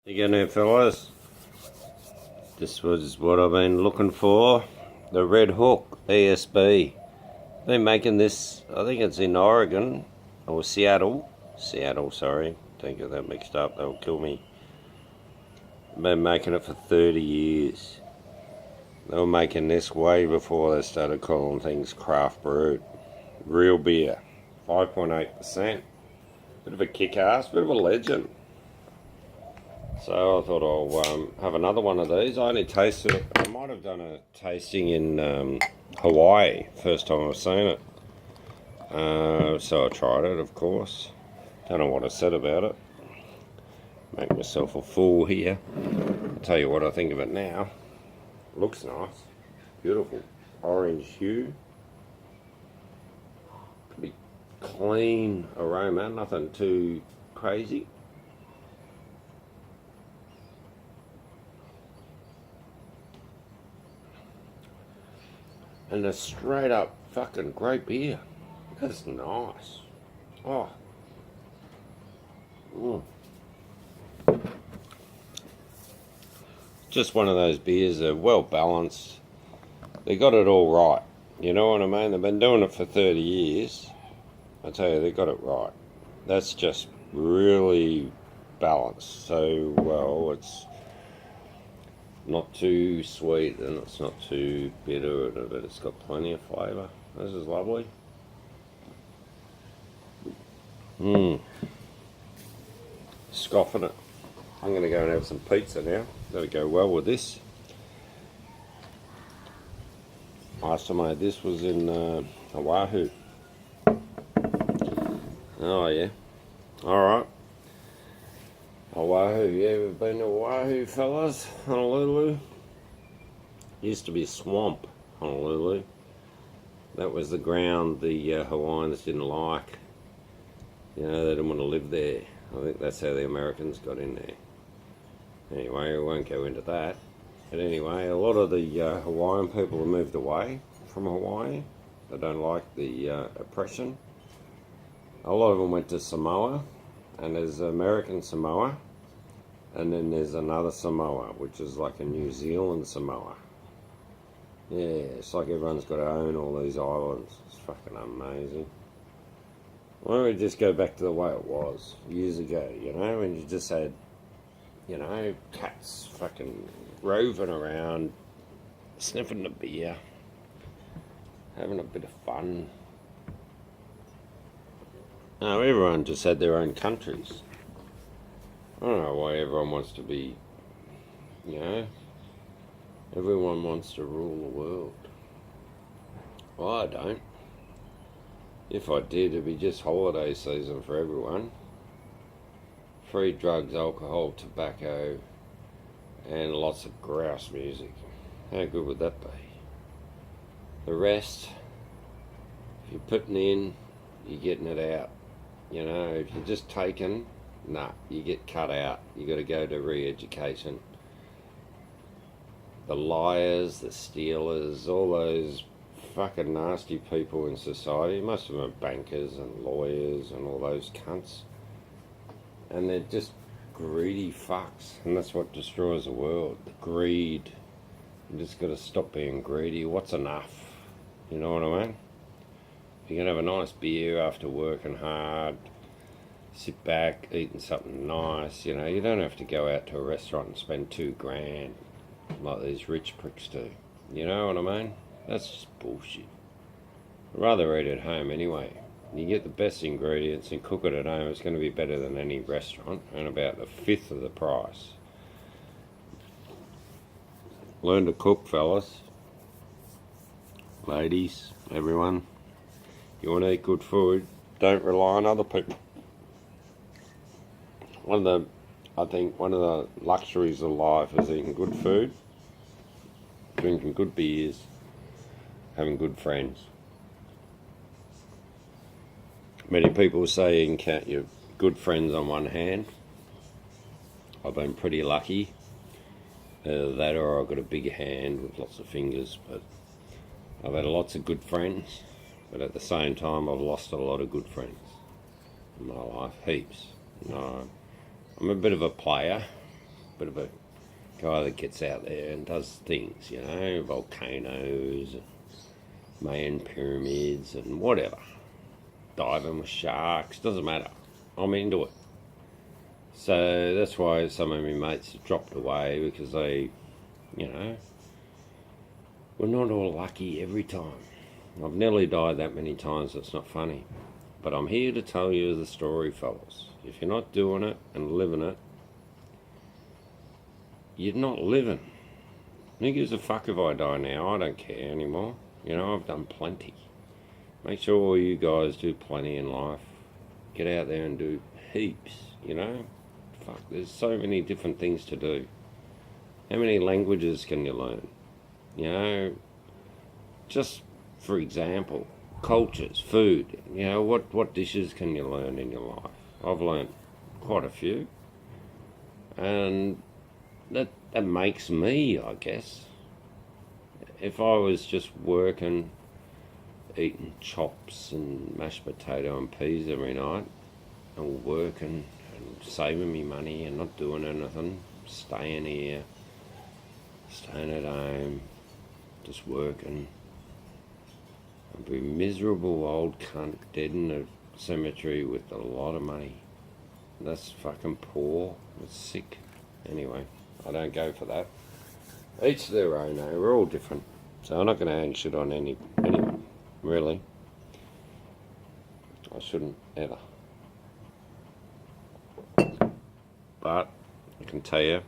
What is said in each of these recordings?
Again there fellas, this was what I've been looking for, the Red Hook ESB. Been making this, I think it's in Oregon, or Seattle, sorry, don't get that mixed up, they'll kill me. Been making it for 30 years. They were making this way before they started calling things craft brewed. Real beer, 5.8%, bit of a kick-ass, bit of a legend. So I thought I'll have another one of these. I only tasted it. I might have done a tasting in Hawaii, first time I've seen it. So I tried it, of course. Don't know what I said about it. Make myself a fool here. I'll tell you what I think of it now. Looks nice. Beautiful. Orange hue. Pretty clean aroma, nothing too crazy. And a straight up fucking great beer. That's nice. Oh. Just one of those beers that are well balanced. They got it all right. You know what I mean? They've been doing it for 30 years. I tell you, they got it right. That's just really balanced. So, well, it's not too sweet and it's not too bitter, but it's got plenty of flavour. This is lovely. Scoffing it. I'm going to go and have some pizza now. That'll go well with this. Last time I had this was in Oahu. Oh yeah. Alright. Oahu, yeah, we've been to Oahu, fellas. Honolulu. Used to be a swamp, Honolulu. That was the ground the Hawaiians didn't like. You know, they didn't want to live there. I think that's how the Americans got in there. Anyway, we won't go into that. But anyway, a lot of the Hawaiian people have moved away from Hawaii. They don't like the oppression. A lot of them went to Samoa. And there's American Samoa. And then there's another Samoa, which is like a New Zealand Samoa. Yeah, it's like everyone's got to own all these islands. It's fucking amazing. Why don't we just go back to the way it was years ago, you know, when you just had, you know, cats fucking roving around, sniffing the beer, having a bit of fun. No, everyone just had their own countries. I don't know why everyone wants to be, you know, everyone wants to rule the world. Well, I don't. If I did, it'd be just holiday season for everyone. Free drugs, alcohol, tobacco, and lots of grouse music. How good would that be? The rest, if you're putting in, you're getting it out. You know, if you're just taking, nah, you get cut out. You got to go to re-education. The liars, the stealers, all those fucking nasty people in society, most of them are bankers and lawyers and all those cunts. And they're just greedy fucks, and that's what destroys the world. The greed. You just got to stop being greedy. What's enough? You know what I mean? You can have a nice beer after working hard, sit back, eating something nice, you know. You don't have to go out to a restaurant and spend $2,000 like these rich pricks do. You know what I mean? That's just bullshit. I'd rather eat at home anyway. You get the best ingredients and cook it at home. It's going to be better than any restaurant and about a fifth of the price. Learn to cook, fellas. Ladies, everyone. You want to eat good food, don't rely on other people. I think one of the luxuries of life is eating good food, drinking good beers, having good friends. Many people say you can count your good friends on one hand. I've been pretty lucky. That or I've got a big hand with lots of fingers, but I've had lots of good friends. But at the same time, I've lost a lot of good friends in my life, heaps. You know, I'm a bit of a player. bit of a guy that gets out there and does things, you know, volcanoes, and Mayan pyramids and whatever. Diving with sharks, doesn't matter. I'm into it. So that's why some of my mates have dropped away, because they, you know, we're not all lucky every time. I've nearly died that many times, it's not funny. But I'm here to tell you the story, fellas. If you're not doing it and living it, you're not living. Who gives a fuck if I die now? I don't care anymore. You know, I've done plenty. Make sure all you guys do plenty in life. Get out there and do heaps, you know. Fuck, there's so many different things to do. How many languages can you learn? You know, just for example, cultures, food. You know, what dishes can you learn in your life? I've learned quite a few. And that makes me, I guess. If I was just working, eating chops and mashed potato and peas every night, and working and saving me money and not doing anything, staying here, staying at home, just working, I'd be a miserable old cunt dead in a cemetery with a lot of money. That's fucking poor. It's sick. Anyway, I don't go for that. Each their own, eh? We're all different. So I'm not going to hang shit on anyone, really. I shouldn't ever. But I can tell you,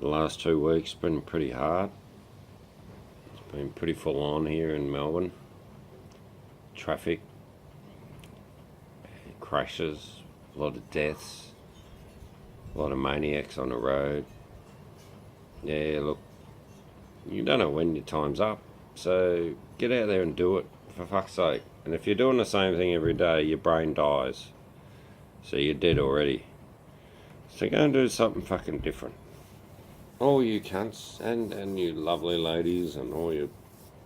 the last 2 weeks have been pretty hard. It's been pretty full on here in Melbourne. Traffic, crashes, a lot of deaths, a lot of maniacs on the road. Yeah, look, you don't know when your time's up, so get out there and do it, for fuck's sake. And if you're doing the same thing every day, your brain dies, so you're dead already. So go and do something fucking different. All you cunts, and you lovely ladies, and all your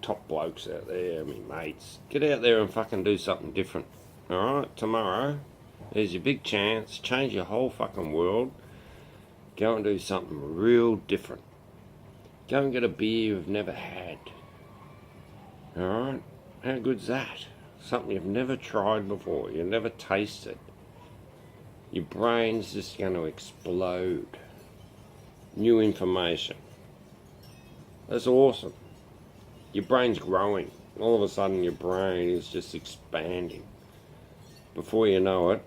top blokes out there, me mates, get out there and fucking do something different. Alright, tomorrow, there's your big chance, change your whole fucking world. Go and do something real different. Go and get a beer you've never had. Alright? How good's that? Something you've never tried before, you've never tasted. Your brain's just going to explode. New information. That's awesome. Your brain's growing. All of a sudden your brain is just expanding. Before you know it,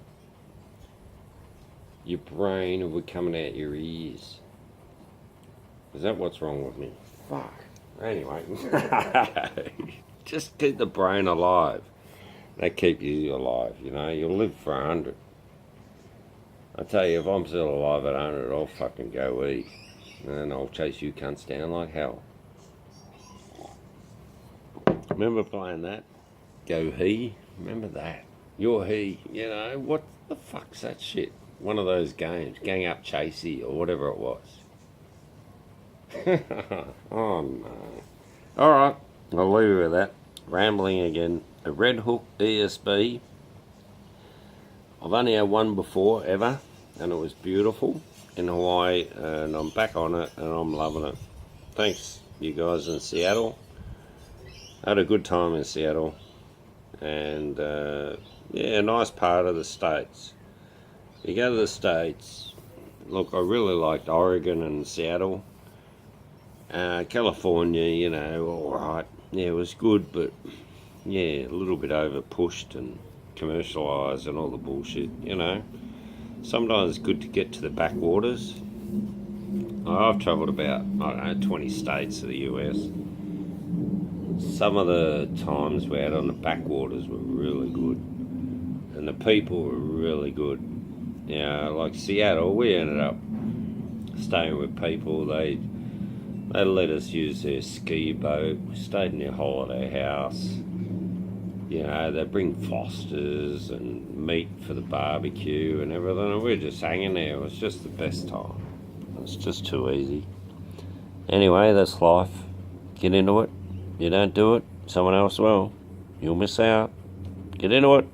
your brain will be coming out your ears. Is that what's wrong with me? Fuck. Anyway. Just keep the brain alive. They keep you alive, you know. You'll live for 100. I tell you, if I'm still alive at 100, I'll fucking go eat. And I'll chase you cunts down like hell. Remember playing that? Go he? Remember that? You're he. You know, what the fuck's that shit? One of those games, Gang Up Chasey or whatever it was. Oh no. Alright, I'll leave you with that. Rambling again. A Red Hook ESB. I've only had one before, ever, and it was beautiful in Hawaii, and I'm back on it, and I'm loving it. Thanks, you guys in Seattle. I had a good time in Seattle, and yeah, nice part of the States. You go to the States, look, I really liked Oregon and Seattle. California, you know, alright, yeah, it was good, but yeah, a little bit over pushed and commercialised and all the bullshit, you know. Sometimes it's good to get to the backwaters. I've travelled about, I don't know, 20 states of the US. Some of the times we had on the backwaters were really good, and the people were really good. You know, like Seattle, we ended up staying with people. They let us use their ski boat. We stayed in their holiday house. You know, they bring Fosters and meat for the barbecue and everything, and we're just hanging there. It was just the best time. It's just too easy. Anyway, that's life. Get into it. You don't do it, someone else will. You'll miss out. Get into it.